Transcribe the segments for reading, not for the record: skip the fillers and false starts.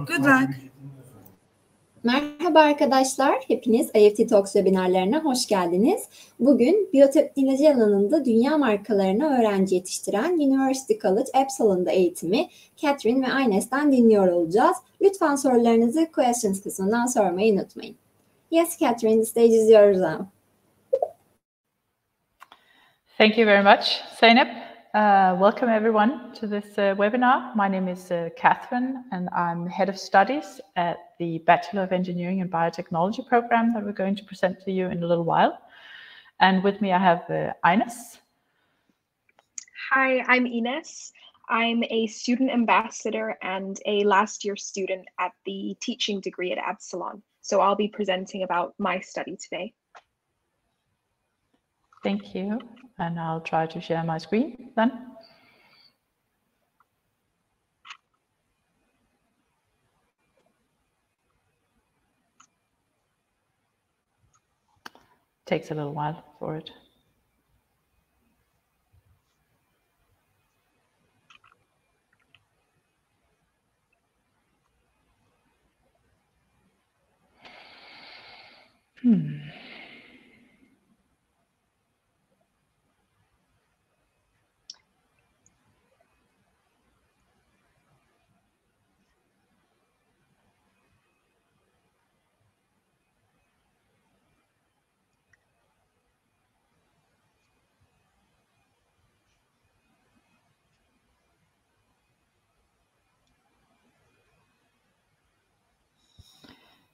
Good luck. Merhaba arkadaşlar, hepiniz IEFT Talks webinarlarına hoş geldiniz. Bugün biyoteknoloji alanında dünya markalarına öğrenci yetiştiren University College Absalon'da eğitimi Catherine ve Ines''den dinliyor olacağız. Lütfen sorularınızı questions kısmından sormayı unutmayın. Yes, Catherine, the stage is yours now. Thank you very much, Zeynep. Welcome everyone to this webinar. My name is Catherine and I'm Head of Studies at the Bachelor of Engineering and Biotechnology program that we're going to present to you in a little while. And with me I have Ines. Hi, I'm Ines. I'm a student ambassador and a last year student at the teaching degree at Absalon. So I'll be presenting about my study today. Thank you. And I'll try to share my screen then. Takes a little while for it.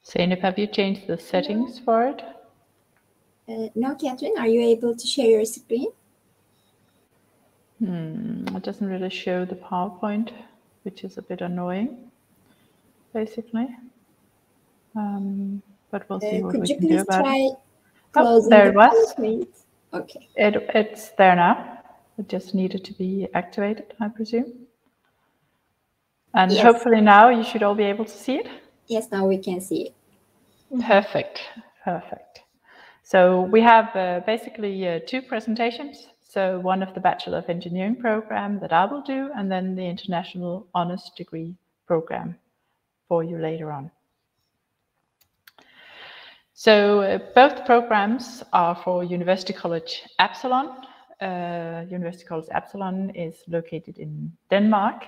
Zeynep, have you changed the settings for it? No, Catherine, are you able to share your screen? It doesn't really show the PowerPoint, which is a bit annoying, basically. But we'll see what we can do about it. Could you please try closing there the it was. PowerPoint? Okay. It's there now. It just needed to be activated, I presume. And Yes. Hopefully now you should all be able to see it. Yes, now we can see it. Perfect. So we have basically two presentations. So one of the Bachelor of Engineering program that I will do, and then the International Honors Degree program for you later on. So both programs are for University College Absalon. University College Absalon is located in Denmark.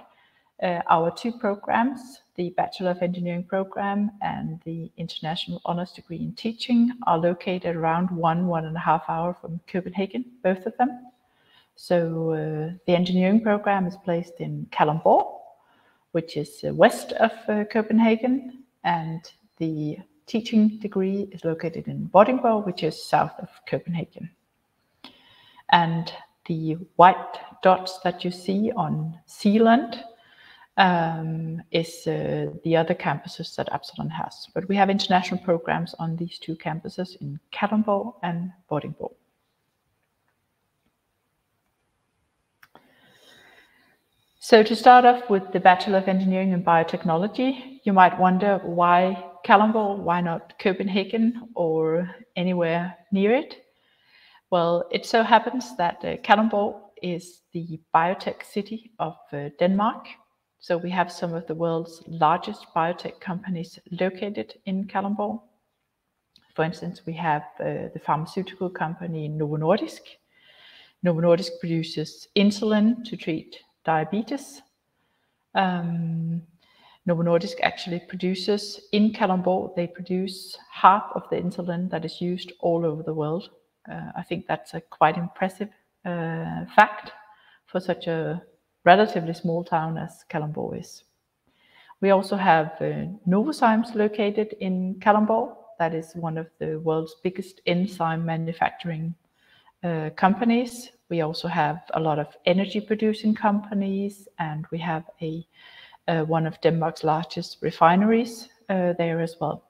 Our two programs, the Bachelor of Engineering program and the International Honors Degree in Teaching, are located around 1.5 hours from Copenhagen, both of them. So the engineering program is placed in Kalundborg, which is west of Copenhagen, and the teaching degree is located in Vordingborg, which is south of Copenhagen. And the white dots that you see on Zealand is the other campuses that Absalon has. But we have international programs on these two campuses in Kalundborg and Vordingborg. So to start off with the Bachelor of Engineering and Biotechnology, you might wonder why Kalundborg, why not Copenhagen or anywhere near it? Well, it so happens that Kalundborg is the biotech city of Denmark. So we have some of the world's largest biotech companies located in Kalundborg. For instance, we have the pharmaceutical company Novo Nordisk. Novo Nordisk produces insulin to treat diabetes. Novo Nordisk actually produces in Kalundborg, they produce half of the insulin that is used all over the world. I think that's a quite impressive fact for such a relatively small town as Kalundborg is. We also have Novozymes located in Kalundborg. That is one of the world's biggest enzyme manufacturing companies. We also have a lot of energy producing companies, and we have one of Denmark's largest refineries there as well.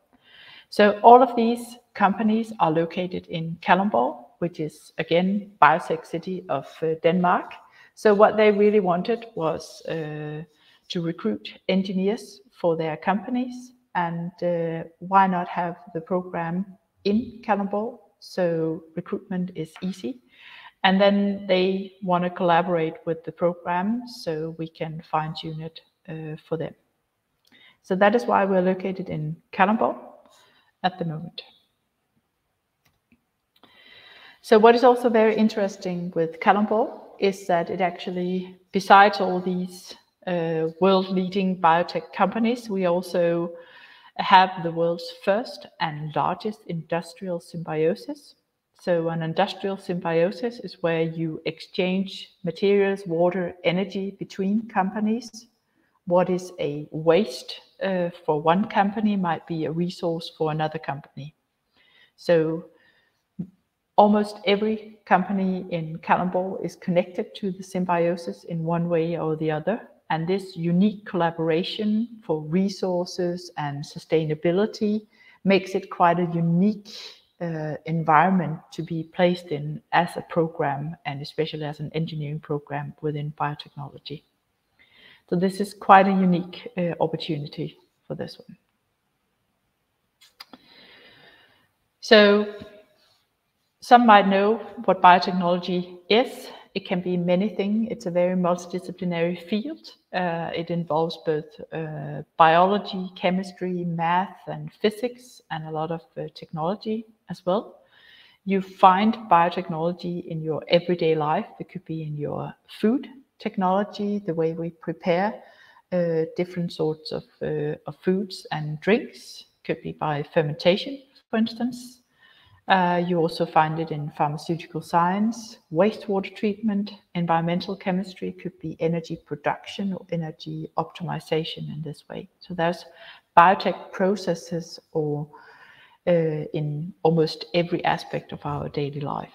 So all of these companies are located in Kalundborg, which is again biotech city of Denmark. So what they really wanted was to recruit engineers for their companies, and why not have the program in Kalundborg? So recruitment is easy. And then they want to collaborate with the program so we can fine-tune it for them. So that is why we're located in Kalundborg at the moment. So what is also very interesting with Kalundborg is that it actually, besides all these world-leading biotech companies, we also have the world's first and largest industrial symbiosis. So an industrial symbiosis is where you exchange materials, water, energy between companies. What is a waste for one company might be a resource for another company. So almost every company in Kalundborg is connected to the symbiosis in one way or the other. And this unique collaboration for resources and sustainability makes it quite a unique environment to be placed in as a program, and especially as an engineering program within biotechnology. So this is quite a unique opportunity for this one. So some might know what biotechnology is. It can be many things. It's a very multidisciplinary field. It involves both biology, chemistry, math, and physics, and a lot of technology as well. You find biotechnology in your everyday life. It could be in your food technology, the way we prepare different sorts of foods and drinks. Could be by fermentation, for instance. You also find it in pharmaceutical science, wastewater treatment, environmental chemistry, could be energy production or energy optimization in this way. So there's biotech processes or in almost every aspect of our daily life.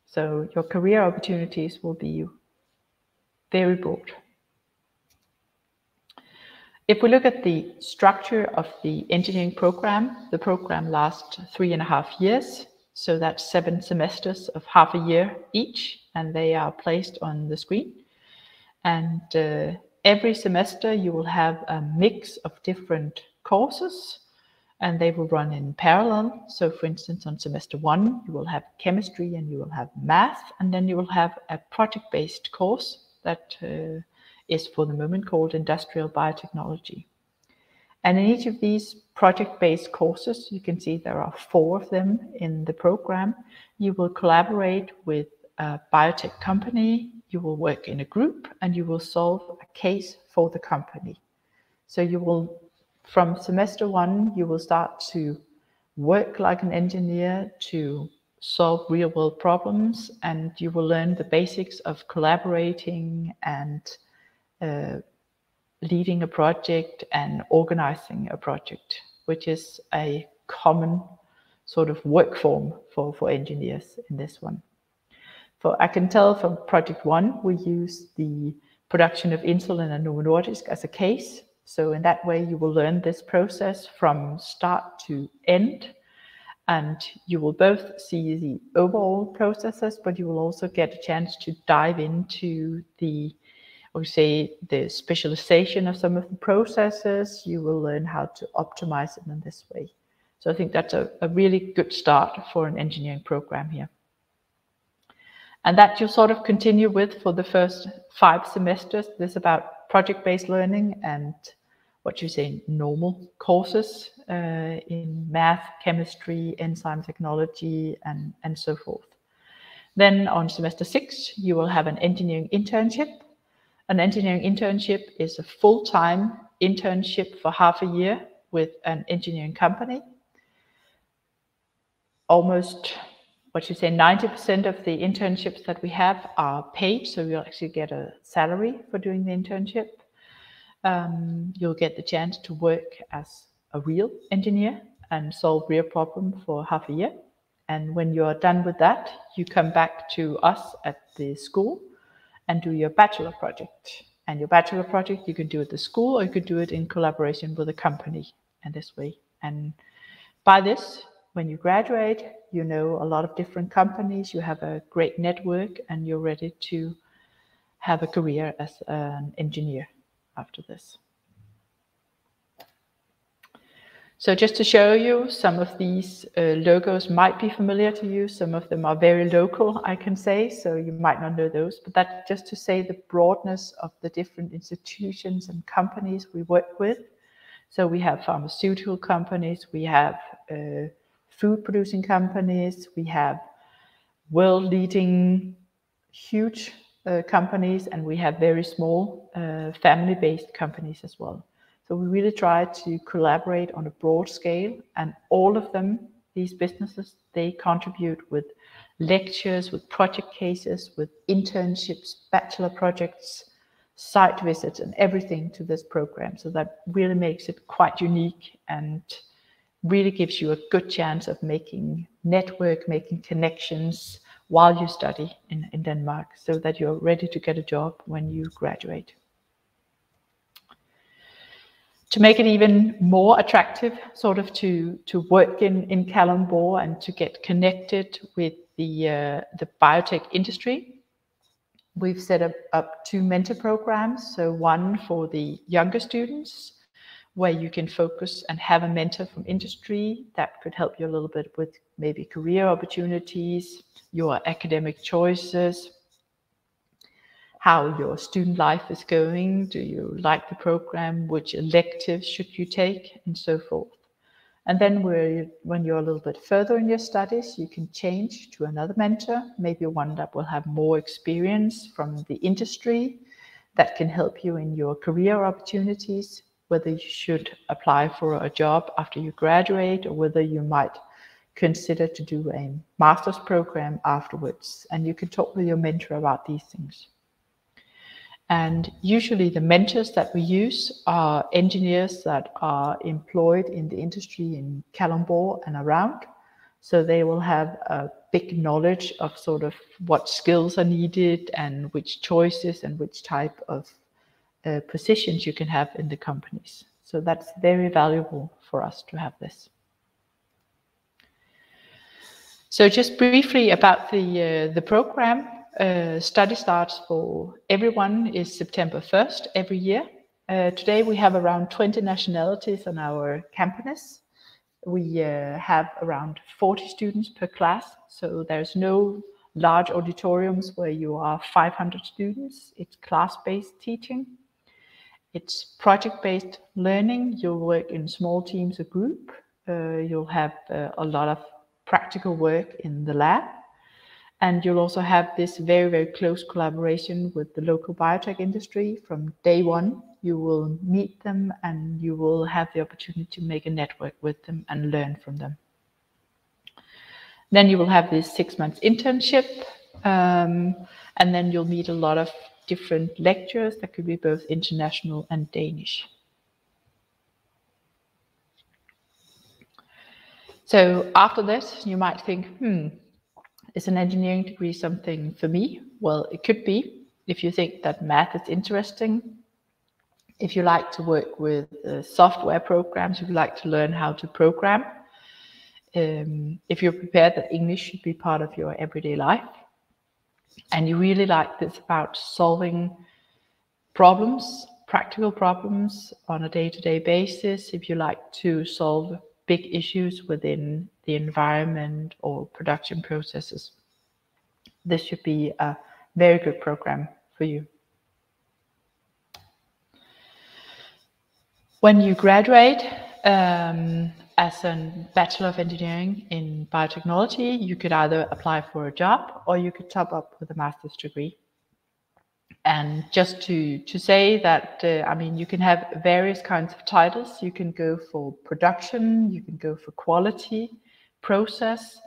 So your career opportunities will be very broad. If we look at the structure of the engineering program, the program lasts 3.5 years. So that's 7 semesters of half a year each, and they are placed on the screen. And every semester you will have a mix of different courses, and they will run in parallel. So for instance, on semester 1, you will have chemistry and you will have math, and then you will have a project-based course that is for the moment called Industrial Biotechnology. And in each of these project-based courses, you can see there are 4 of them in the program. You will collaborate with a biotech company, you will work in a group, and you will solve a case for the company. So you will, from semester 1, you will start to work like an engineer to solve real-world problems, and you will learn the basics of collaborating and leading a project and organizing a project, which is a common sort of work form for engineers in this one. For I can tell from project 1, we use the production of insulin and Novo Nordisk as a case. So in that way, you will learn this process from start to end. And you will both see the overall processes, but you will also get a chance to dive into the specialization of some of the processes. You will learn how to optimize it in this way. So I think that's a really good start for an engineering program here. And that you'll sort of continue with for the first 5 semesters. This is about project-based learning and normal courses in math, chemistry, enzyme technology, and so forth. Then on semester 6, you will have an engineering internship. An engineering internship is a full-time internship for half a year with an engineering company. Almost 90% of the internships that we have are paid, so you'll actually get a salary for doing the internship. You'll get the chance to work as a real engineer and solve real problems for half a year. And when you're done with that, you come back to us at the school and do your bachelor project. And your bachelor project, you can do it at the school or you could do it in collaboration with a company in this way. And by this, when you graduate, you know a lot of different companies, you have a great network, and you're ready to have a career as an engineer after this. So just to show you, some of these logos might be familiar to you. Some of them are very local, I can say, so you might not know those. But that's just to say the broadness of the different institutions and companies we work with. So we have pharmaceutical companies, we have food producing companies, we have world leading huge companies, and we have very small family based companies as well. So we really try to collaborate on a broad scale, and all of them, these businesses, they contribute with lectures, with project cases, with internships, bachelor projects, site visits, and everything to this program. So that really makes it quite unique and really gives you a good chance of making network, making connections while you study in Denmark, so that you're ready to get a job when you graduate. To make it even more attractive, sort of to work in Kalundborg and to get connected with the biotech industry, we've set up 2 mentor programs. So one for the younger students, where you can focus and have a mentor from industry that could help you a little bit with maybe career opportunities, your academic choices, how your student life is going, do you like the program, which electives should you take, and so forth. And then when you're a little bit further in your studies, you can change to another mentor, maybe one that will have more experience from the industry that can help you in your career opportunities, whether you should apply for a job after you graduate or whether you might consider to do a master's program afterwards. And you can talk with your mentor about these things. And usually the mentors that we use are engineers that are employed in the industry in Kalundborg and around. So they will have a big knowledge of sort of what skills are needed and which choices and which type of positions you can have in the companies. So that's very valuable for us to have this. So just briefly about the program. Study starts for everyone is September 1st every year. Today we have around 20 nationalities on our campus. We have around 40 students per class, so there's no large auditoriums where you are 500 students. It's class-based teaching. It's project-based learning. You'll work in small teams or group. You'll have a lot of practical work in the lab. And you'll also have this very, very close collaboration with the local biotech industry. From day one, you will meet them and you will have the opportunity to make a network with them and learn from them. Then you will have this 6 months internship, and then you'll meet a lot of different lecturers that could be both international and Danish. So after this, you might think, is an engineering degree something for me? Well, it could be if you think that math is interesting, if you like to work with software programs, if you like to learn how to program, if you're prepared that English should be part of your everyday life, and you really like this about solving problems, practical problems on a day-to-day basis, if you like to solve big issues within the environment or production processes, this should be a very good program for you. When you graduate as a Bachelor of Engineering in Biotechnology, you could either apply for a job or you could top up with a master's degree. And just to say that, you can have various kinds of titles. You can go for production, you can go for quality, process.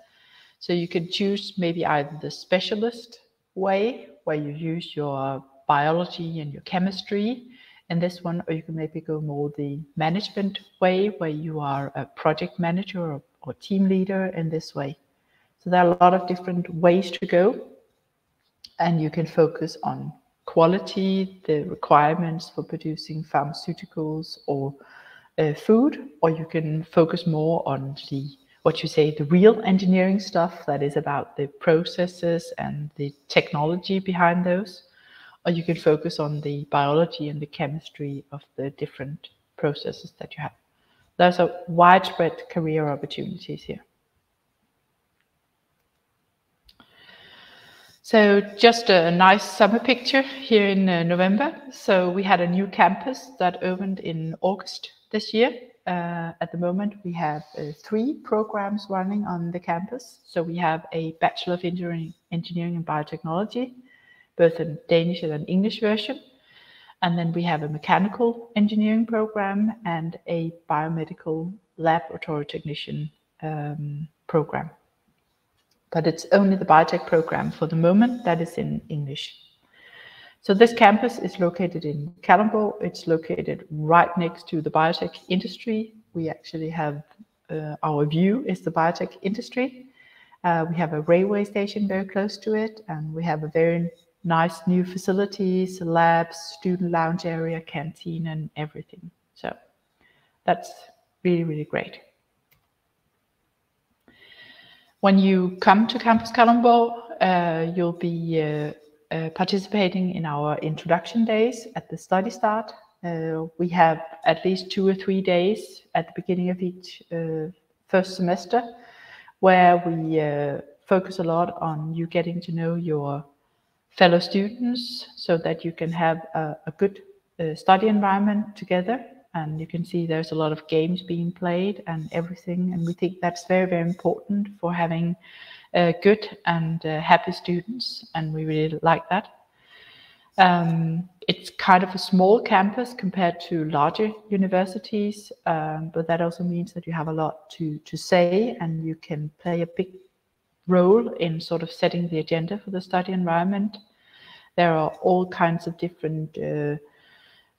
So you can choose maybe either the specialist way, where you use your biology and your chemistry in this one, or you can maybe go more the management way, where you are a project manager or team leader in this way. So there are a lot of different ways to go, and you can focus on quality, the requirements for producing pharmaceuticals or food, or you can focus more on the real engineering stuff that is about the processes and the technology behind those, or you can focus on the biology and the chemistry of the different processes that you have. There's a widespread career opportunities here. So just a nice summer picture here in November. So we had a new campus that opened in August this year. At the moment, we have 3 programs running on the campus. So we have a Bachelor of Engineering in Biotechnology, both in Danish and an English version. And then we have a mechanical engineering program and a biomedical laboratory technician program. But it's only the biotech program for the moment that is in English. So this campus is located in Kalundborg. It's located right next to the biotech industry. We actually have, our view is the biotech industry. We have a railway station very close to it, and we have a very nice new facilities, labs, student lounge area, canteen, and everything. So that's really, really great. When you come to Campus Kalundborg, you'll be participating in our introduction days at the study start. We have at least 2 or 3 days at the beginning of each first semester where we focus a lot on you getting to know your fellow students so that you can have a good study environment together. And you can see there's a lot of games being played and everything. And we think that's very, very important for having good and happy students. And we really like that. It's kind of a small campus compared to larger universities, but that also means that you have a lot to say, and you can play a big role in sort of setting the agenda for the study environment. There are all kinds of different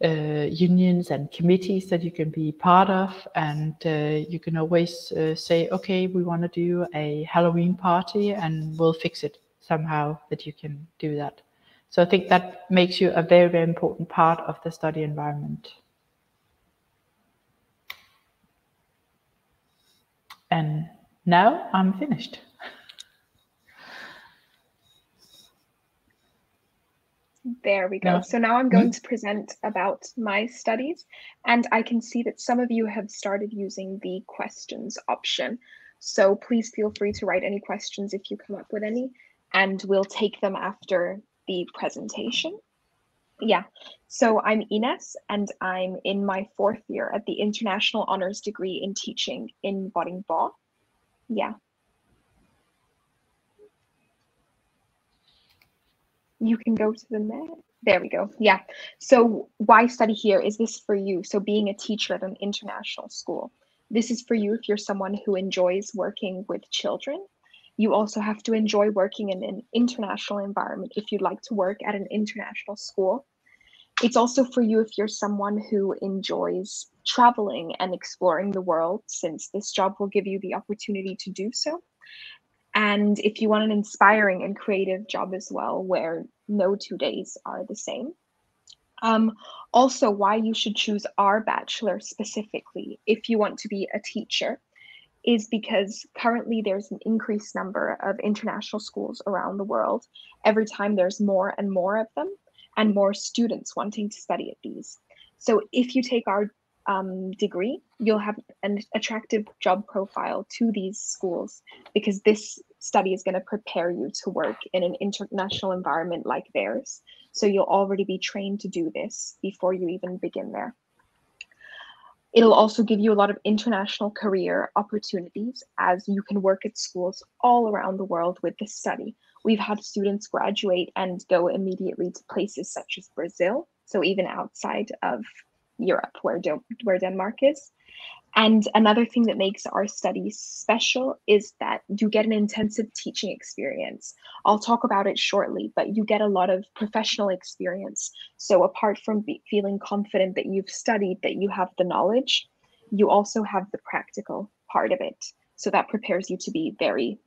unions and committees that you can be part of, and you can always say, okay, we want to do a Halloween party, and we'll fix it somehow that you can do that. So I think that makes you a very, very important part of the study environment. And now I'm finished. There we go. So now I'm going to present about my studies, and I can see that some of you have started using the questions option. So please feel free to write any questions if you come up with any, and we'll take them after the presentation. Yeah, so I'm Ines, and I'm in my 4th year at the International Honors Degree in Teaching in Vordingborg. Yeah. You can go to the next. There we go. Yeah. So why study here? Is this for you? So being a teacher at an international school, this is for you if you're someone who enjoys working with children. You also have to enjoy working in an international environment if you'd like to work at an international school. It's also for you if you're someone who enjoys traveling and exploring the world, since this job will give you the opportunity to do so. And if you want an inspiring and creative job as well, where no 2 days are the same. Also, why you should choose our bachelor specifically if you want to be a teacher is because currently there's an increased number of international schools around the world. Every time there's more and more of them, and more students wanting to study at these. So if you take our degree, you'll have an attractive job profile to these schools, because this study is going to prepare you to work in an international environment like theirs. So you'll already be trained to do this before you even begin there. It'll also give you a lot of international career opportunities, as you can work at schools all around the world with this study. We've had students graduate and go immediately to places such as Brazil, so even outside of Europe, where Denmark is. And another thing that makes our studies special is that you get an intensive teaching experience. I'll talk about it shortly, but you get a lot of professional experience. So apart from feeling confident that you've studied, that you have the knowledge, you also have the practical part of it. So that prepares you to be very,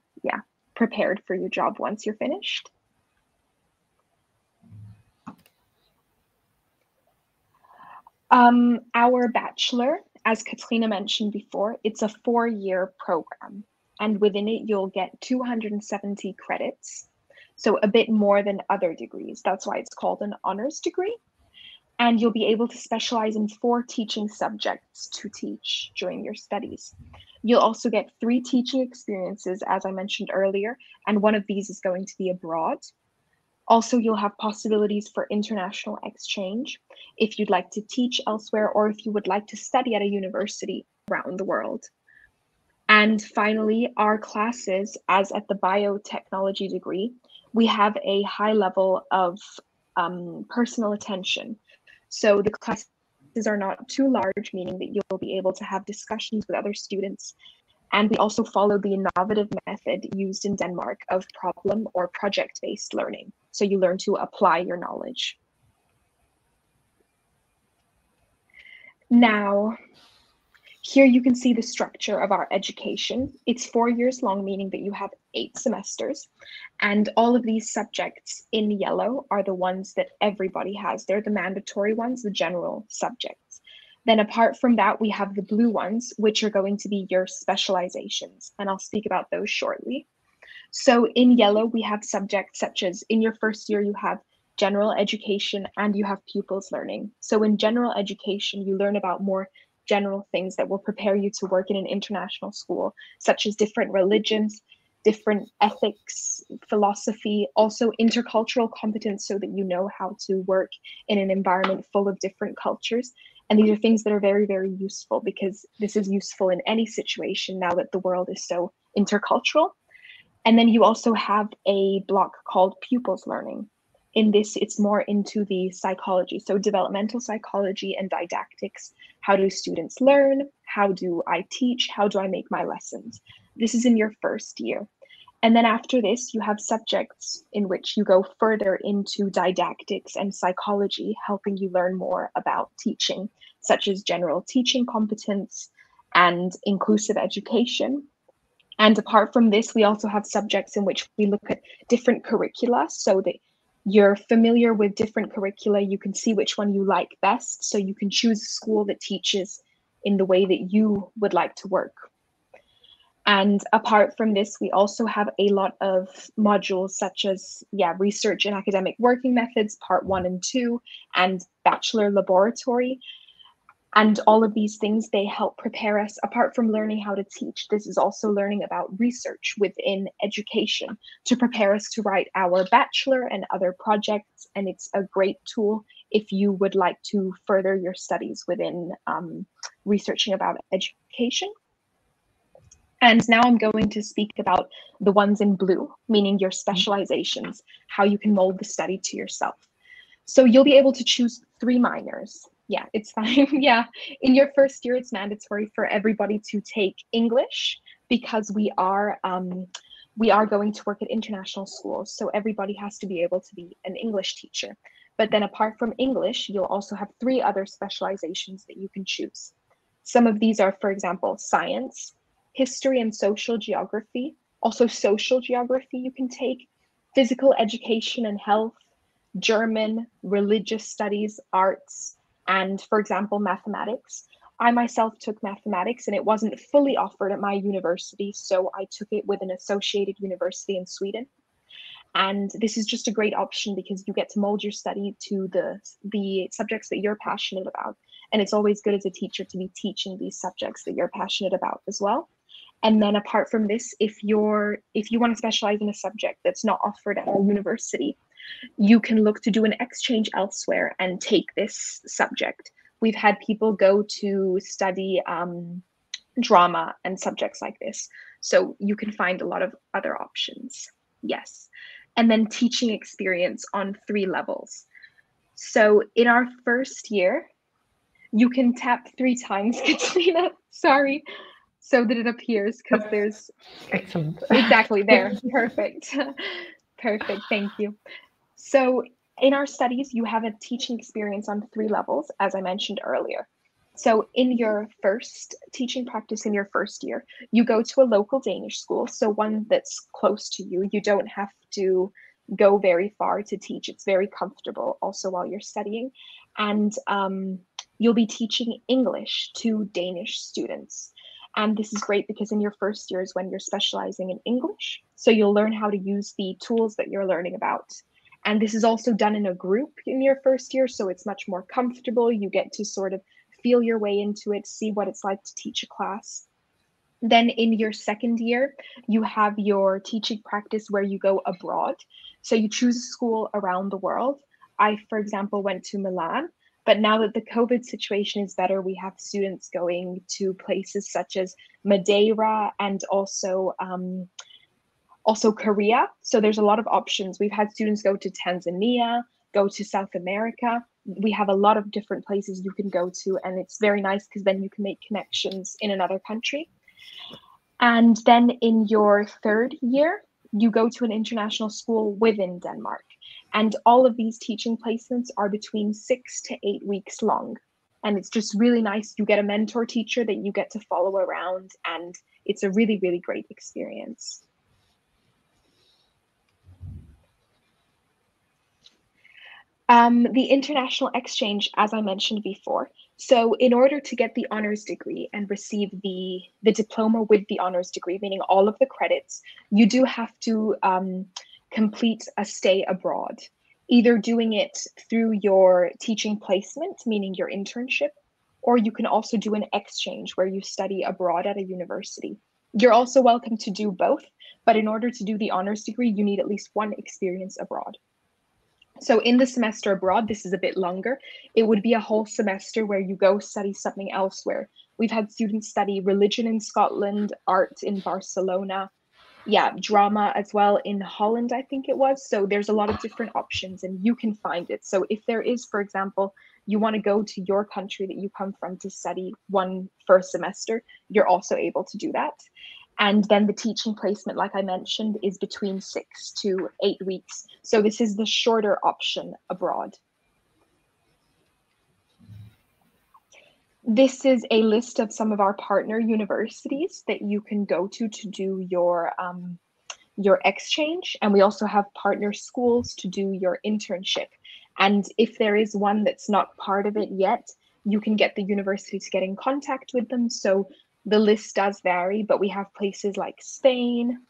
prepared for your job once you're finished. Our bachelor, as Katrina mentioned before, it's a 4-year program, and within it you'll get 270 credits, so a bit more than other degrees. That's why it's called an honors degree, and you'll be able to specialize in 4 teaching subjects to teach during your studies. You'll also get 3 teaching experiences, as I mentioned earlier, and one of these is going to be abroad. Also, you'll have possibilities for international exchange if you'd like to teach elsewhere or if you would like to study at a university around the world. And finally, our classes, as at the biotechnology degree, we have a high level of personal attention. So the classes are not too large, meaning that you'll be able to have discussions with other students. And we also follow the innovative method used in Denmark of problem or project-based learning. So you learn to apply your knowledge. Now, here you can see the structure of our education. It's 4 years long, meaning that you have 8 semesters. And all of these subjects in yellow are the ones that everybody has. They're the mandatory ones, the general subjects. Then apart from that, we have the blue ones, which are going to be your specializations. And I'll speak about those shortly. So in yellow, we have subjects such as in your first year, you have general education and you have pupils learning. So in general education, you learn about more general things that will prepare you to work in an international school, such as different religions, different ethics, philosophy, also intercultural competence so that you know how to work in an environment full of different cultures. And these are things that are very, very useful because this is useful in any situation now that the world is so intercultural. And then you also have a block called Pupils Learning. In this, it's more into the psychology, so developmental psychology and didactics. How do students learn? How do I teach? How do I make my lessons? This is in your first year. And then after this, you have subjects in which you go further into didactics and psychology, helping you learn more about teaching, such as general teaching competence and inclusive education. And apart from this, we also have subjects in which we look at different curricula so that you're familiar with different curricula. You can see which one you like best, so you can choose a school that teaches in the way that you would like to work. And apart from this, we also have a lot of modules such as, research and academic working methods, part 1 and 2, and bachelor laboratory. And all of these things, they help prepare us. Apart from learning how to teach, this is also learning about research within education to prepare us to write our bachelor and other projects. And it's a great tool if you would like to further your studies within researching about education. And now I'm going to speak about the ones in blue, meaning your specializations, how you can mold the study to yourself. So you'll be able to choose 3 minors. Yeah, it's fine. Yeah, in your first year, it's mandatory for everybody to take English because we are going to work at international schools. So everybody has to be able to be an English teacher. But then apart from English, you'll also have 3 other specializations that you can choose. Some of these are, for example, science, history and social geography, also social geography you can take, physical education and health, German, religious studies, arts, and for example, mathematics. I myself took mathematics and it wasn't fully offered at my university, so I took it with an associated university in Sweden. And this is just a great option because you get to mold your study to the subjects that you're passionate about. And it's always good as a teacher to be teaching these subjects that you're passionate about as well. And then apart from this, if you want to specialize in a subject that's not offered at our university, you can look to do an exchange elsewhere and take this subject. We've had people go to study drama and subjects like this. So you can find a lot of other options. Yes. And then teaching experience on 3 levels. So in our first year, you can tap 3 times, Katrina, sorry, so that it appears because there's excellent. Exactly there. Perfect. Perfect. Thank you. So in our studies, you have a teaching experience on 3 levels, as I mentioned earlier. So in your first teaching practice in your first year, you go to a local Danish school, so one that's close to you. You don't have to go very far to teach. It's very comfortable also while you're studying. And you'll be teaching English to Danish students. And this is great because in your first year is when you're specializing in English. So you'll learn how to use the tools that you're learning about. And this is also done in a group in your first year, so it's much more comfortable. You get to sort of feel your way into it, see what it's like to teach a class. Then in your second year, you have your teaching practice where you go abroad. So you choose a school around the world. I, for example, went to Milan, but now that the COVID situation is better, we have students going to places such as Madeira and also Korea. So there's a lot of options. We've had students go to Tanzania, go to South America. We have a lot of different places you can go to, and it's very nice because then you can make connections in another country. And then in your third year, you go to an international school within Denmark. And all of these teaching placements are between 6 to 8 weeks long. And it's just really nice. You get a mentor teacher that you get to follow around, and it's a really, really great experience. The international exchange, as I mentioned before. So in order to get the honors degree and receive the diploma with the honors degree, meaning all of the credits, you do have to complete a stay abroad, either doing it through your teaching placement, meaning your internship, or you can also do an exchange where you study abroad at a university. You're also welcome to do both, but in order to do the honors degree, you need at least one experience abroad. So in the semester abroad, this is a bit longer. It would be a whole semester where you go study something elsewhere. We've had students study religion in Scotland, art in Barcelona, drama as well in Holland, I think it was. So there's a lot of different options and you can find it. So if there is, for example, you want to go to your country that you come from to study one first semester, you're also able to do that. And then the teaching placement, like I mentioned, is between 6 to 8 weeks. So this is the shorter option abroad. This is a list of some of our partner universities that you can go to do your exchange. And we also have partner schools to do your internship. And if there is one that's not part of it yet, you can get the university to get in contact with them. So the list does vary, but we have places like Spain,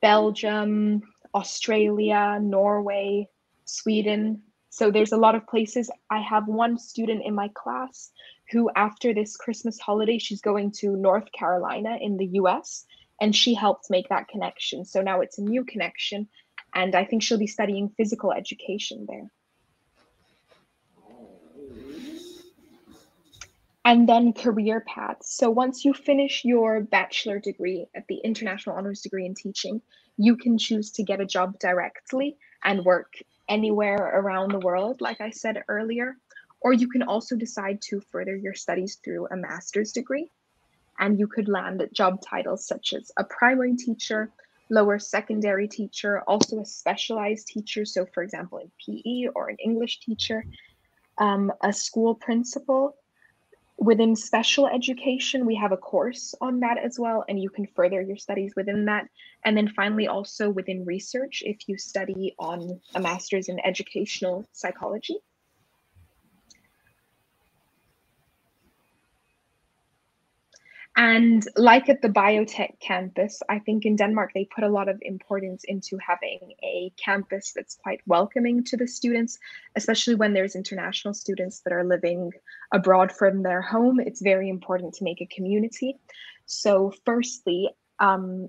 Belgium, Australia, Norway, Sweden. So there's a lot of places. I have one student in my class who, after this Christmas holiday, she's going to North Carolina in the US, and she helped make that connection. So now it's a new connection, and I think she'll be studying physical education there. And then career paths. So once you finish your bachelor degree at the International Honors Degree in Teaching, you can choose to get a job directly and work anywhere around the world, like I said earlier. Or you can also decide to further your studies through a master's degree. And you could land at job titles such as a primary teacher, lower secondary teacher, also a specialized teacher. So for example, in PE or an English teacher, a school principal. Within special education, we have a course on that as well, and you can further your studies within that. And then finally, also within research, if you study on a master's in educational psychology. And like at the Biotech campus, I think in Denmark, they put a lot of importance into having a campus that's quite welcoming to the students, especially when there's international students that are living abroad from their home. It's very important to make a community. So firstly,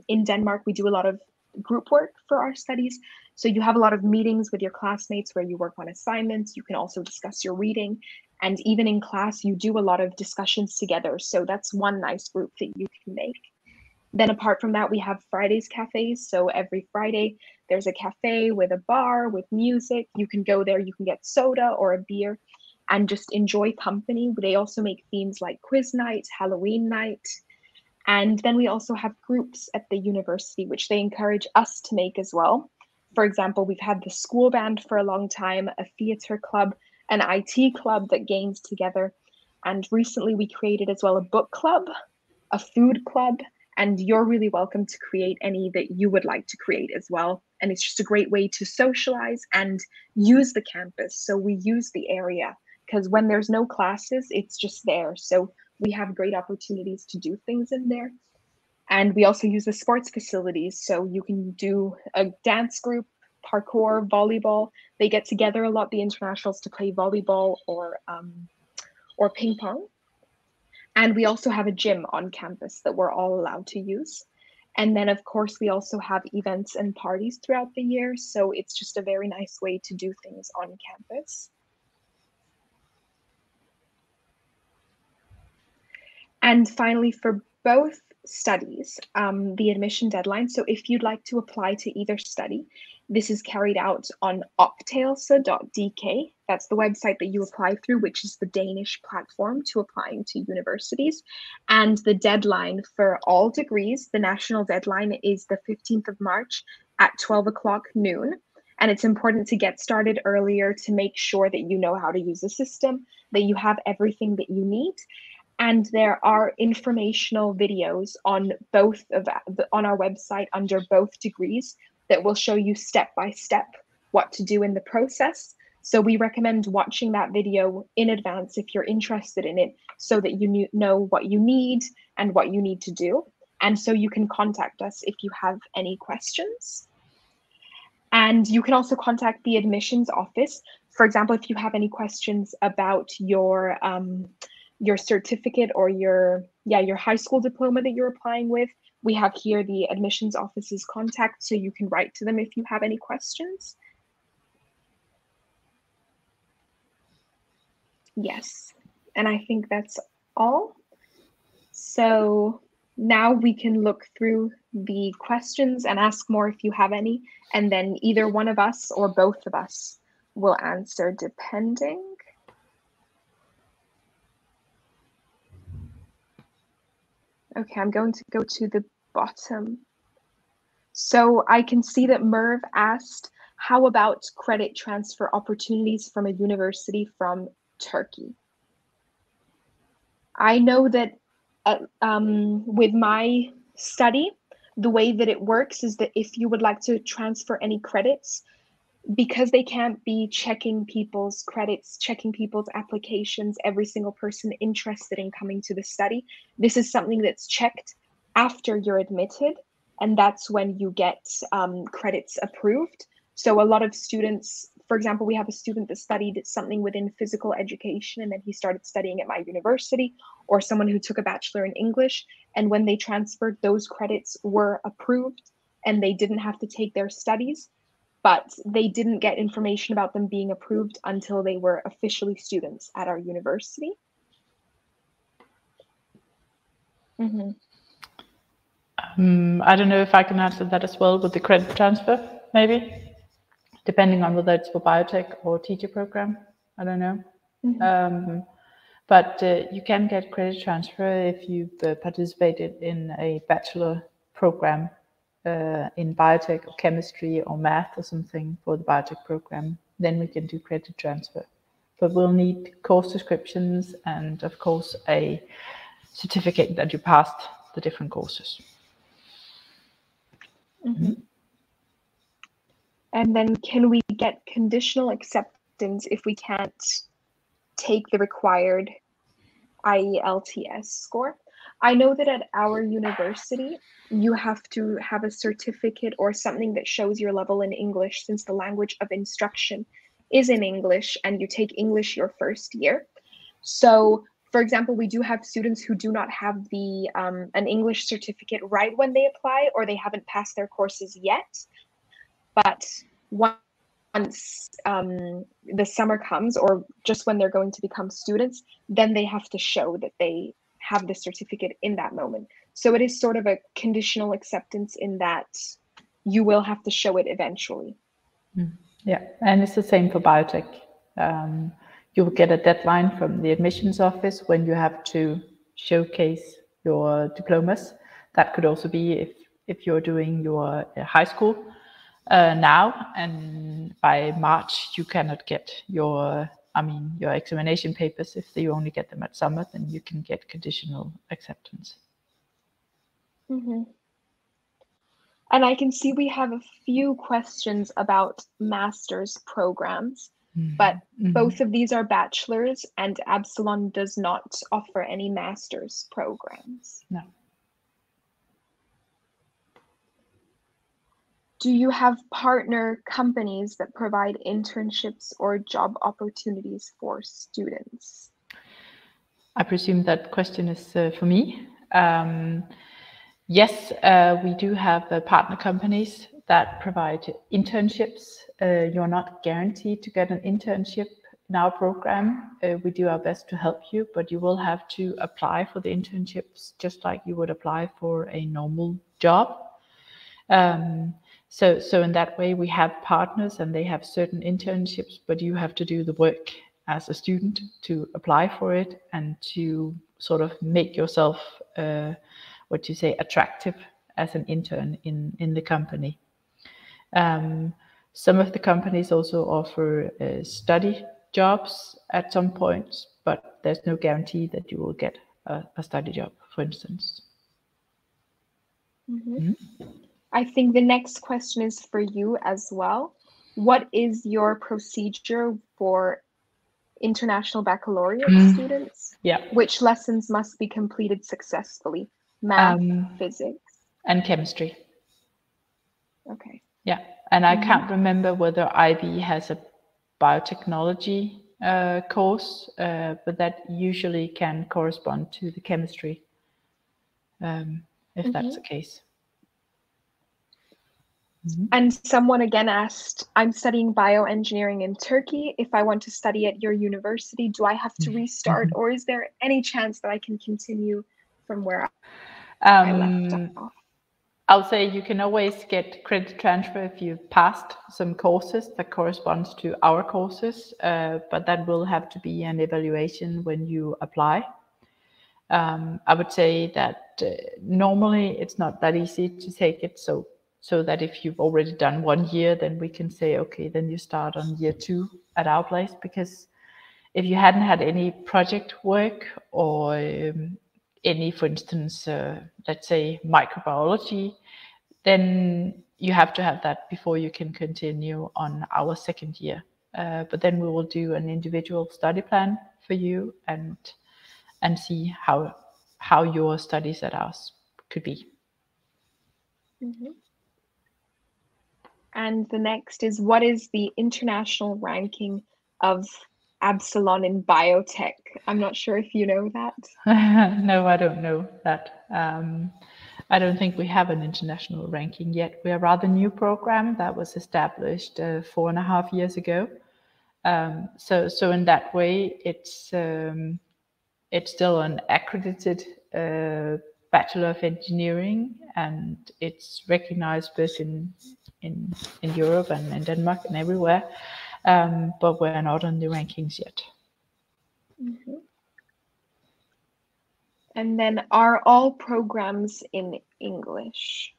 in Denmark, we do a lot of group work for our studies. So you have a lot of meetings with your classmates where you work on assignments. You can also discuss your reading. And even in class, you do a lot of discussions together. So that's one nice group that you can make. Then apart from that, we have Fridays cafes. So every Friday, there's a cafe with a bar, with music. You can go there, you can get soda or a beer and just enjoy company. They also make themes like quiz night, Halloween night. And then we also have groups at the university, which they encourage us to make as well. For example, we've had the school band for a long time, a theater club, an IT club that gains together. And recently we created as well a book club, a food club, and you're really welcome to create any that you would like to create as well. And it's just a great way to socialize and use the campus. So we use the area because when there's no classes, it's just there. So we have great opportunities to do things in there. And we also use the sports facilities. So you can do a dance group, parkour, volleyball. They get together a lot, the internationals, to play volleyball or ping pong. And we also have a gym on campus that we're all allowed to use. And then, of course, we also have events and parties throughout the year. So it's just a very nice way to do things on campus. And finally, for both studies, the admission deadline. So if you'd like to apply to either study, this is carried out on optagelse.dk. That's the website that you apply through, which is the Danish platform to applying to universities. And the deadline for all degrees, the national deadline, is the 15th of March at 12 o'clock noon. And it's important to get started earlier to make sure that you know how to use the system, that you have everything that you need. And there are informational videos on on our website under both degrees that will show you step by step what to do in the process. So we recommend watching that video in advance if you're interested in it, so that you know what you need and what you need to do. And so you can contact us if you have any questions. And you can also contact the admissions office. For example, if you have any questions about your certificate or your high school diploma that you're applying with, we have here the admissions office's contact, so you can write to them if you have any questions. Yes, and I think that's all. So now we can look through the questions and ask more if you have any, and then either one of us or both of us will answer depending. Okay, I'm going to go to the bottom. So I can see that Merv asked, how about credit transfer opportunities from a university from Turkey? I know that with my study, the way that it works is that if you would like to transfer any credits, because they can't be checking people's credits, checking people's applications, every single person interested in coming to the study, this is something that's checked after you're admitted, and that's when you get credits approved. So a lot of students, for example, we have a student that studied something within physical education, and then he started studying at my university, or someone who took a bachelor in English, and when they transferred, those credits were approved and they didn't have to take their studies, but they didn't get information about them being approved until they were officially students at our university. Mm-hmm. I don't know if I can answer that as well with the credit transfer, maybe, depending on whether it's for biotech or teacher program. I don't know. Mm-hmm. But you can get credit transfer if you've participated in a bachelor program in biotech or chemistry or math or something for the biotech program. Then we can do credit transfer. But we'll need course descriptions and, of course, a certificate that you passed the different courses. Mm-hmm. And then can we get conditional acceptance if we can't take the required IELTS score? I know that at our university, you have to have a certificate or something that shows your level in English, since the language of instruction is in English and you take English your first year. So, for example, we do have students who do not have the an English certificate right when they apply, or they haven't passed their courses yet. But once the summer comes, or just when they're going to become students, then they have to show that they have the certificate in that moment. So it is sort of a conditional acceptance in that you will have to show it eventually. Yeah, and it's the same for biotech. You will get a deadline from the admissions office when you have to showcase your diplomas. That could also be if you're doing your high school now, and by March you cannot get your examination papers. If you only get them at summer, then you can get conditional acceptance. Mm-hmm. And I can see we have a few questions about master's programs, but both of these are bachelors, and Absalon does not offer any master's programs. No. Do you have partner companies that provide internships or job opportunities for students? I presume that question is for me. Yes, we do have partner companies that provide internships. You're not guaranteed to get an internship in our program. We do our best to help you, but you will have to apply for the internships just like you would apply for a normal job. So in that way, we have partners and they have certain internships, but you have to do the work as a student to apply for it and to sort of make yourself, attractive as an intern in the company. Some of the companies also offer study jobs at some points, but there's no guarantee that you will get a study job, for instance. I think the next question is for you as well. What is your procedure for international baccalaureate students? Yeah. Which lessons must be completed successfully? Math, physics, and chemistry. Okay. Yeah, and I can't remember whether IB has a biotechnology course, but that usually can correspond to the chemistry, if that's the case. And someone again asked, I'm studying bioengineering in Turkey. If I want to study at your university, do I have to restart, or is there any chance that I can continue from where I left off? I'll say you can always get credit transfer if you've passed some courses that corresponds to our courses, but that will have to be an evaluation when you apply. I would say that normally it's not that easy to take it, so that if you've already done 1 year, then we can say, okay, then you start on year 2 at our place, because if you hadn't had any project work or any, for instance, let's say microbiology, then you have to have that before you can continue on our 2nd year. But then we will do an individual study plan for you and see how your studies at ours could be. And the next is, what is the international ranking of Absalon in biotech? I'm not sure if you know that. No, I don't know that. I don't think we have an international ranking yet. We are a rather new program that was established 4.5 years ago. So in that way, it's still an accredited Bachelor of Engineering, and it's recognized both in Europe and in Denmark and everywhere, but we're not on the rankings yet. And then, are all programs in English?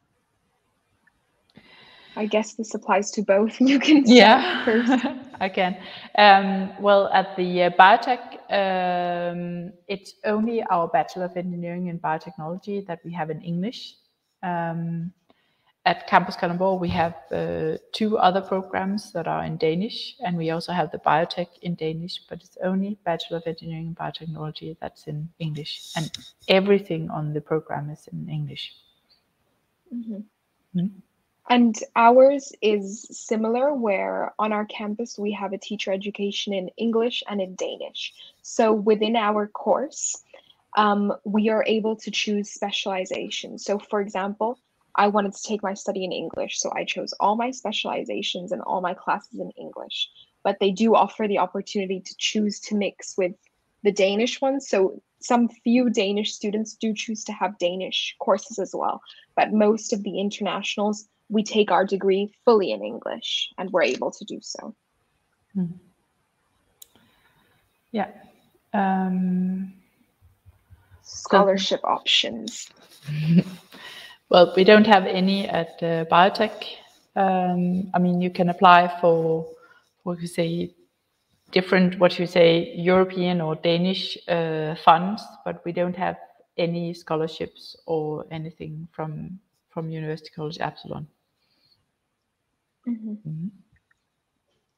I guess this applies to both. You can start first. I can. Well, at the Biotech, it's only our Bachelor of Engineering in Biotechnology that we have in English. At Campus Kalundborg, we have 2 other programs that are in Danish, and we also have the Biotech in Danish, but it's only Bachelor of Engineering in Biotechnology that's in English, and everything on the program is in English. And ours is similar, where on our campus we have a teacher education in English and in Danish. So within our course, we are able to choose specialization. So for example, I wanted to take my study in English, so I chose all my specializations and all my classes in English. But they do offer the opportunity to choose to mix with the Danish ones. So some few Danish students do choose to have Danish courses as well. But most of the internationals, we take our degree fully in English, and we're able to do so. Yeah. Scholarship options. Well, we don't have any at Biotech. I mean, you can apply for, different, European or Danish funds, but we don't have any scholarships or anything from University College Absalon.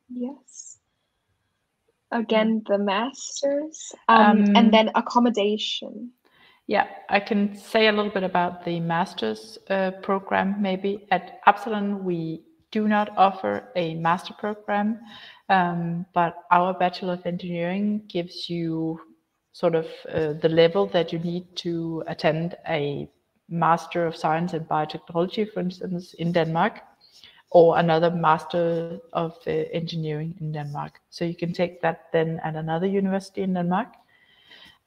Yes. Again, the masters, and then accommodation. Yeah, I can say a little bit about the master's program maybe. At Absalon, we do not offer a master program, but our Bachelor of Engineering gives you sort of the level that you need to attend a Master of Science in Biotechnology, for instance, in Denmark, or another Master of Engineering in Denmark. So you can take that then at another university in Denmark.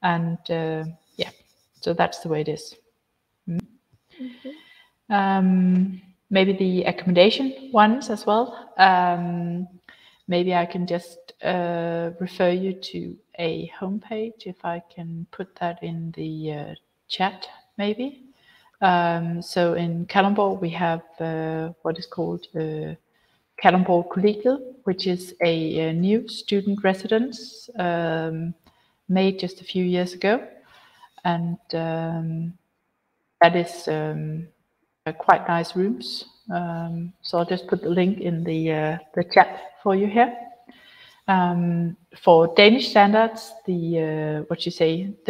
And so that's the way it is. Maybe the accommodation ones as well. Maybe I can just refer you to a homepage, if I can put that in the chat, maybe. So in Kalundborg, we have what is called Kalundborg Kollegiet, which is a new student residence made just a few years ago. And that is quite nice rooms. So I'll just put the link in the chat for you here. For Danish standards, the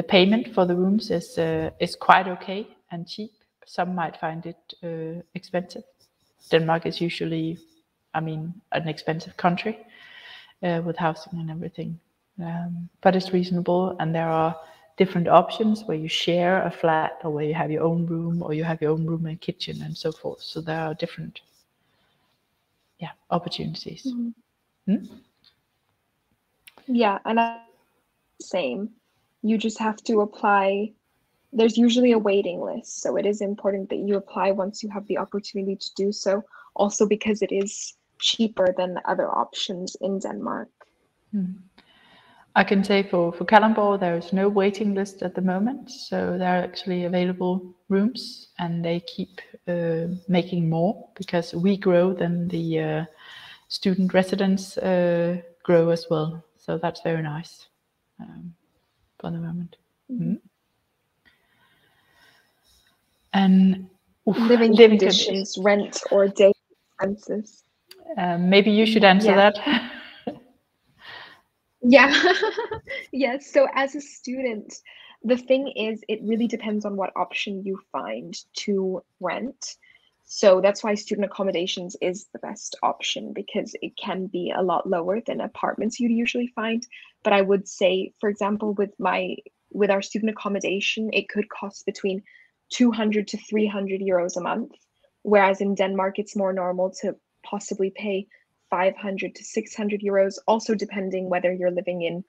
payment for the rooms is quite okay and cheap. Some might find it expensive. Denmark is usually, an expensive country with housing and everything. But it's reasonable, and there are different options where you share a flat, or where you have your own room, or you have your own room and kitchen and so forth. So there are different opportunities. Yeah, and same. You just have to apply. There's usually a waiting list, so it is important that you apply once you have the opportunity to do so, also because it is cheaper than the other options in Denmark. I can say for Kalundborg, there is no waiting list at the moment, so there are actually available rooms, and they keep making more, because we grow, then the student residents grow as well. So that's very nice for the moment. And living conditions, rent or day expenses. Maybe you should answer that. Yeah. Yes. So as a student, the thing is, it really depends on what option you find to rent. So that's why student accommodations is the best option, because it can be a lot lower than apartments you'd usually find. But I would say, for example, with our student accommodation, it could cost between 200 to 300 euros a month, whereas in Denmark, it's more normal to possibly pay 500 to 600 euros, also depending whether you're living in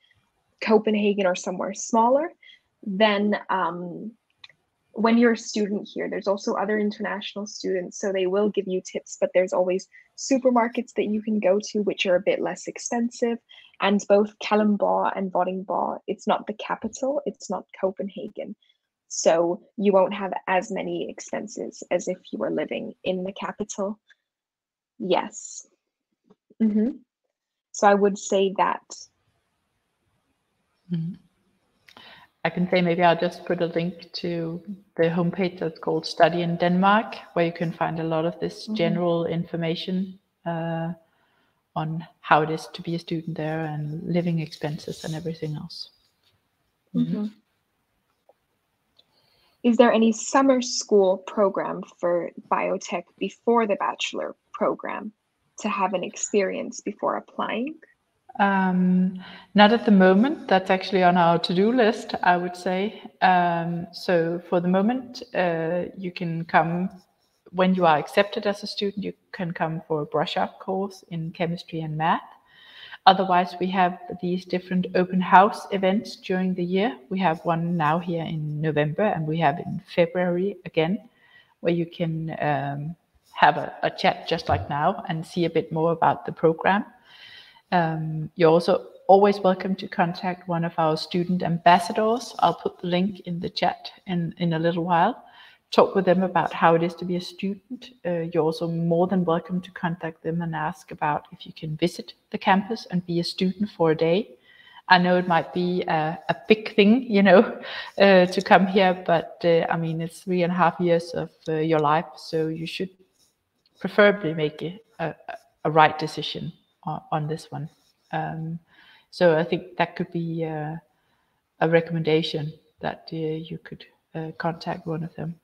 Copenhagen or somewhere smaller. Then when you're a student here, there's also other international students, so they will give you tips, but there's always supermarkets that you can go to, which are a bit less expensive. And both Kalundborg and Vordingborg, it's not the capital, it's not Copenhagen. So you won't have as many expenses as if you were living in the capital. Yes. So I would say that. I can say, maybe I'll just put a link to the homepage that's called Study in Denmark, where you can find a lot of this general information on how it is to be a student there, and living expenses and everything else. Is there any summer school program for biotech before the bachelor program to have an experience before applying? Not at the moment. That's actually on our to-do list, I would say. So for the moment, you can come when you are accepted as a student. You can come for a brush-up course in chemistry and math. Otherwise, we have these different open house events during the year. We have one now here in November, and we have in February again, where you can have a chat just like now and see a bit more about the program. You're also always welcome to contact one of our student ambassadors. I'll put the link in the chat in a little while. Talk with them about how it is to be a student. You're also more than welcome to contact them and ask about if you can visit the campus and be a student for a day. I know it might be a big thing, to come here, but it's 3.5 years of your life, so you should preferably make a right decision on this one. So I think that could be a recommendation, that you could contact one of them.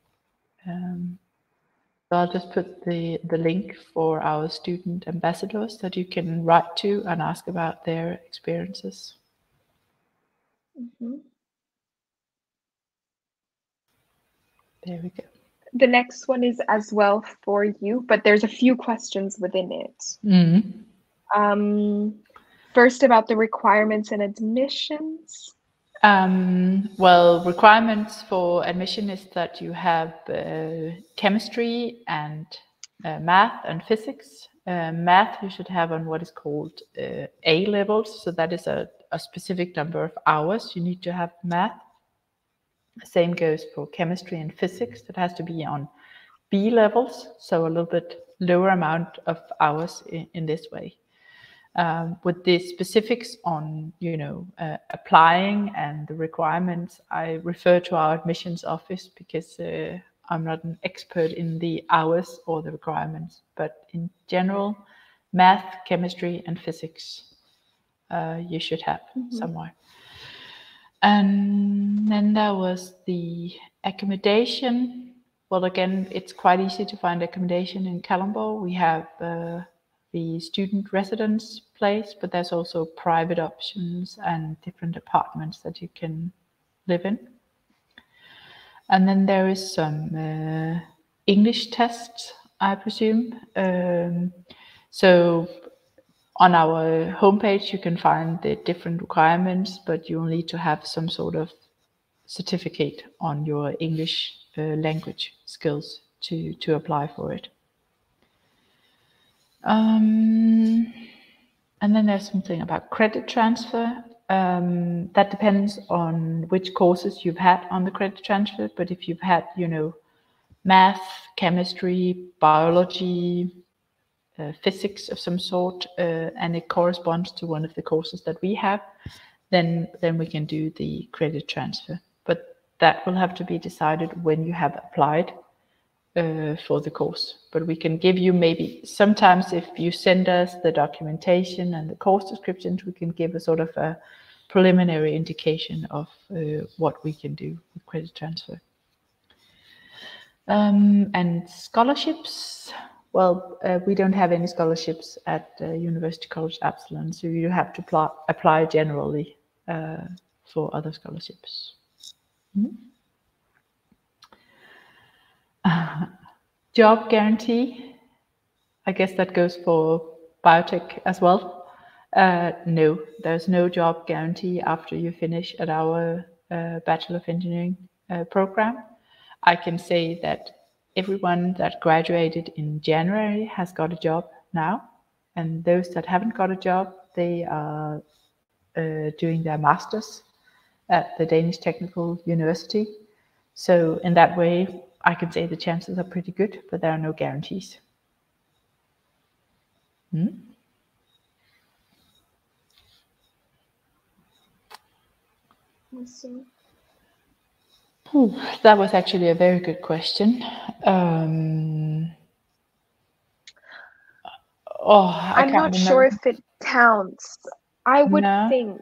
So I'll just put the link for our student ambassadors that you can write to and ask about their experiences. There we go. The next one is as well for you, but there's a few questions within it. First, about the requirements and admissions. Well, requirements for admission is that you have chemistry and math and physics. Math you should have on what is called A levels, so that is a specific number of hours you need to have math. Same goes for chemistry and physics. That has to be on B levels, so a little bit lower amount of hours in this way. With the specifics on, applying and the requirements, I refer to our admissions office because I'm not an expert in the hours or the requirements. But in general, math, chemistry, and physics you should have somewhere. And then there was the accommodation. Well, again, it's quite easy to find accommodation in Kalundborg. We have the student residence place, but there's also private options and different apartments that you can live in. And then there is some English tests, I presume. So on our homepage, you can find the different requirements, but you'll need to have some sort of certificate on your English language skills to apply for it. And then there's something about credit transfer. That depends on which courses you've had on the credit transfer, but if you've had, math, chemistry, biology, physics of some sort, and it corresponds to one of the courses that we have, then we can do the credit transfer. But that will have to be decided when you have applied for the course. But we can give you maybe, sometimes if you send us the documentation and the course descriptions, we can give a sort of a preliminary indication of what we can do with credit transfer. And scholarships, well, we don't have any scholarships at University College Absalon, so you have to apply generally for other scholarships. Job guarantee, I guess that goes for biotech as well. No, there's no job guarantee after you finish at our Bachelor of Engineering program. I can say that everyone that graduated in January has got a job now, and those that haven't got a job, they are doing their masters at the Danish Technical University. So in that way, I can say the chances are pretty good, but there are no guarantees. That was actually a very good question. I'm not sure if it counts. I would think,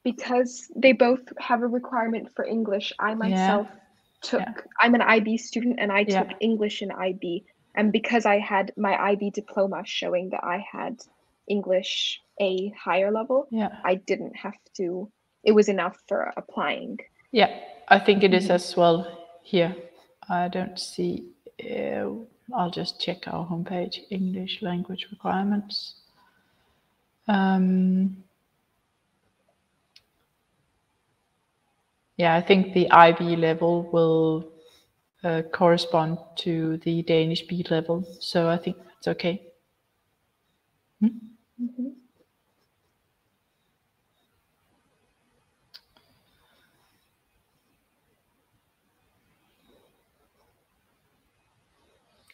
because they both have a requirement for English, I myself I'm an IB student and I took English in IB. And because I had my IB diploma showing that I had English a higher level, I didn't have to, it was enough for applying. Yeah, I think it is as well here. I don't see, I'll just check our homepage, English language requirements. Yeah, I think the IB level will correspond to the Danish B level, so I think it's okay.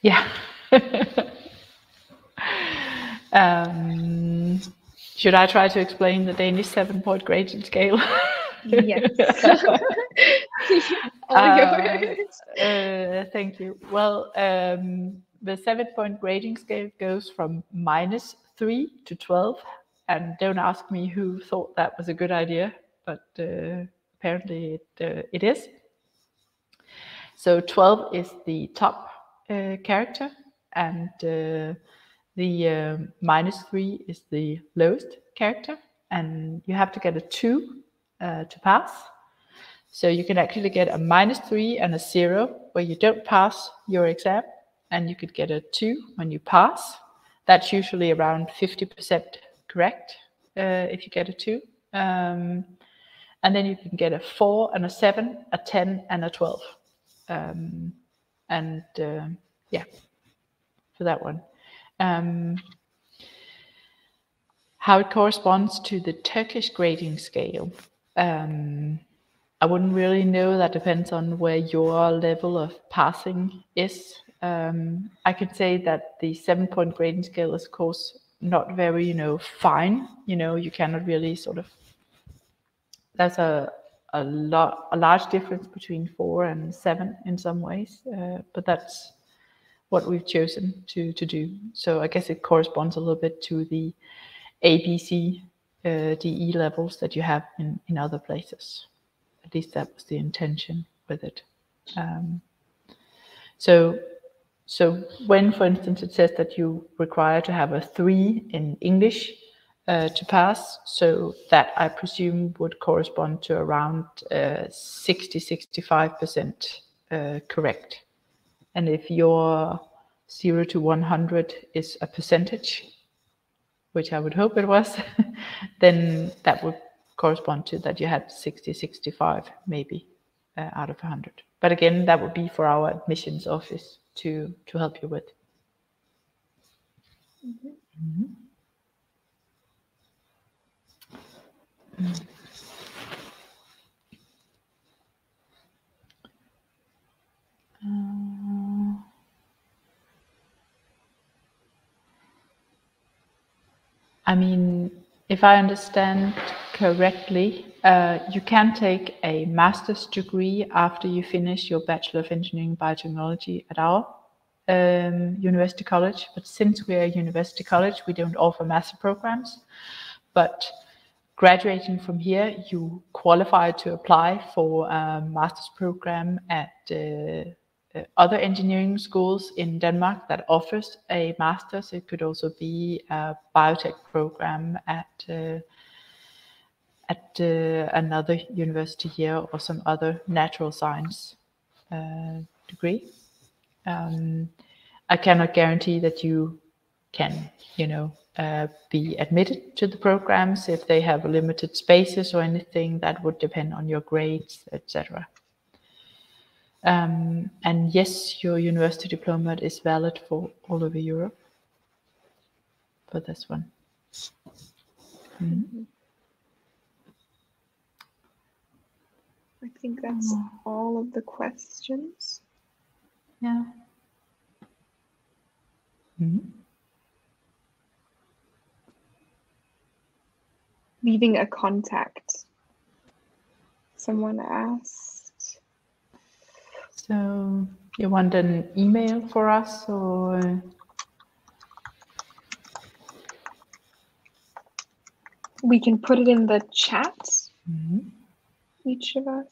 Yeah. Should I try to explain the Danish 7-point grading scale? Yes. Thank you. Well, the 7-point grading scale goes from -3 to 12, and don't ask me who thought that was a good idea, but apparently it is. So 12 is the top character, and the -3 is the lowest character, and you have to get a 2 to pass. So you can actually get a -3 and a 0 where you don't pass your exam, and you could get a 2 when you pass. That's usually around 50% correct if you get a 2. And then you can get a 4 and a 7, a 10 and a 12. Yeah, for that one. How it corresponds to the Turkish grading scale. I wouldn't really know. That depends on where your level of passing is. I could say that the 7-point grading scale is, of course, not very, fine. You cannot really sort of. There's a large difference between 4 and 7 in some ways, but that's what we've chosen to do. So I guess it corresponds a little bit to the ABC, DE levels that you have in other places. At least that was the intention with it. So when, for instance, it says that you require to have a 3 in English to pass, so that I presume would correspond to around 60-65% correct. And if your 0 to 100 is a percentage, which I would hope it was, then that would correspond to that you had 60-65 maybe out of 100. But again, that would be for our admissions office to help you with. I mean, if I understand correctly, you can take a master's degree after you finish your Bachelor of Engineering in Biotechnology at our university college. But since we're a university college, we don't offer master programs. But graduating from here, you qualify to apply for a master's program at other engineering schools in Denmark that offers a master's. It could also be a biotech program at another university here, or some other natural science degree. I cannot guarantee that you can, be admitted to the programs if they have limited spaces or anything. That would depend on your grades, etc. And yes, your university diploma is valid for all over Europe for this one. I think that's all of the questions. Yeah. Leaving a contact, someone asked. So you want an email for us, or? We can put it in the chat, each of us.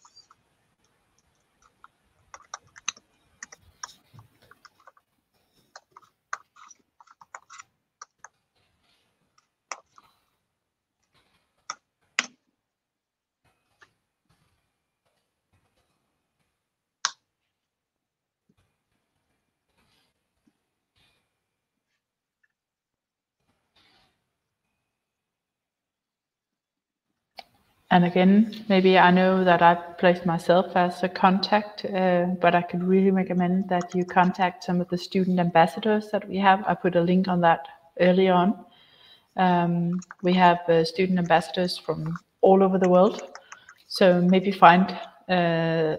And again, maybe I know that I've placed myself as a contact, but I could really recommend that you contact some of the student ambassadors that we have. I put a link on that early on. We have student ambassadors from all over the world. So maybe find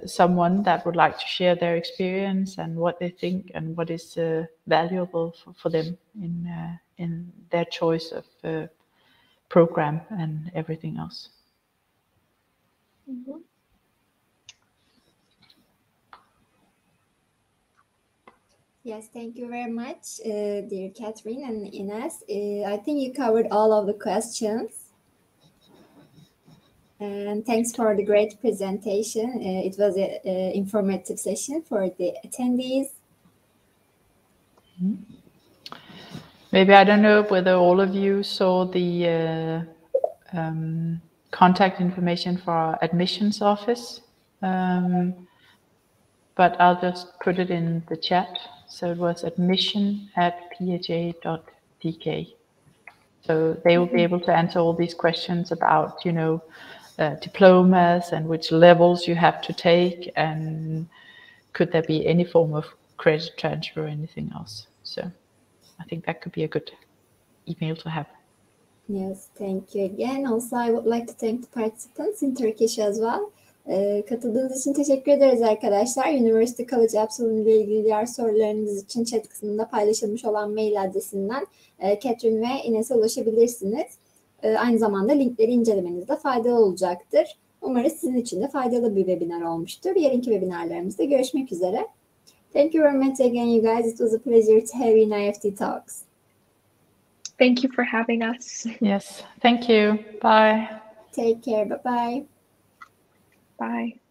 someone that would like to share their experience and what they think and what is valuable for them in their choice of program and everything else. Yes, thank you very much, dear Catherine and Ines. I think you covered all of the questions. And thanks for the great presentation. It was an informative session for the attendees. Maybe I don't know whether all of you saw the contact information for our admissions office. but I'll just put it in the chat. So it was admission@pha.dk. So they will be able to answer all these questions about, diplomas and which levels you have to take, and could there be any form of credit transfer or anything else. So I think that could be a good email to have. Yes, thank you again. Also, I would like to thank the participants in Turkish as well. Katıldığınız için teşekkür ederiz arkadaşlar. University College Absalon ile ilgili diğer sorularınız için chat kısmında paylaşılmış olan mail adresinden Catherine ve Ines'e ulaşabilirsiniz. Aynı zamanda linkleri incelemenizde faydalı olacaktır. Umarız sizin için de faydalı bir webinar olmuştur. Yarınki webinarlarımızda görüşmek üzere. Thank you very much again, you guys. It was a pleasure to have you in IEFT Talks. Thank you for having us. Yes, thank you. Bye. Take care. Bye-bye. Bye.